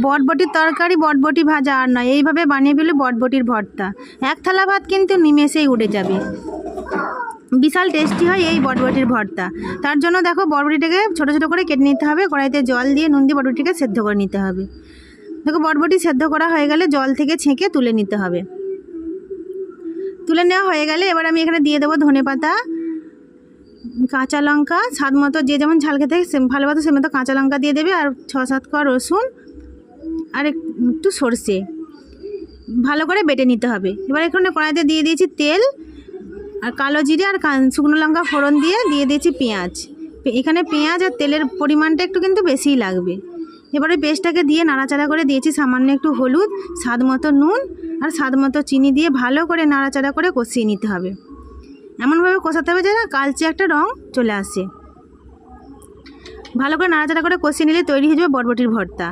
বটবটির তরকারি, বটবটি ভাজা আর নয়, এইভাবে বানিয়ে ফেলে বটবটির ভর্তা। এক থালা ভাত কিন্তু নিমেষেই উঠে যাবে। বিশাল টেস্টি হয় এই বটবটির ভর্তা। তার জন্য দেখো বটবটিটাকে ছোটো ছোটো করে কেটে নিতে হবে, কড়াইতে জল দিয়ে নুন দিয়ে বটবটিকে সেদ্ধ করে নিতে হবে। দেখো বটবটি সেদ্ধ করা হয়ে গেলে জল থেকে ছেঁকে তুলে নিতে হবে। তুলে নেওয়া হয়ে গেলে এবার আমি এখানে দিয়ে দেবো ধনেপাতা, কাঁচা লঙ্কা, স্বাদ মতো যে যেমন ঝাল খেতে ভালোবাসে সে মতো কাঁচা লঙ্কা দিয়ে দেবে, আর 6-7 কোয়া রসুন আর একটু সর্ষে ভালো করে বেটে নিতে হবে। এবার এখানে কড়াইতে দিয়ে দিয়েছি তেল আর কালো জিরে আর শুকনো লঙ্কা ফোড়ন দিয়ে দিয়েছি পেঁয়াজ। এখানে পেঁয়াজ আর তেলের পরিমাণটা একটু কিন্তু বেশিই লাগবে। এবারে পেস্টটাকে দিয়ে নাড়াচাড়া করে দিয়েছি সামান্য একটু হলুদ, স্বাদ মতো নুন আর স্বাদ মতো চিনি দিয়ে ভালো করে নাড়াচাড়া করে কষিয়ে নিতে হবে। এমনভাবে কষাতে হবে যেন কালচে একটা রং চলে আসে। ভালো করে নাড়াচাড়া করে কষিয়ে নিলে তৈরি হয়ে যাবে বটবটির ভর্তা।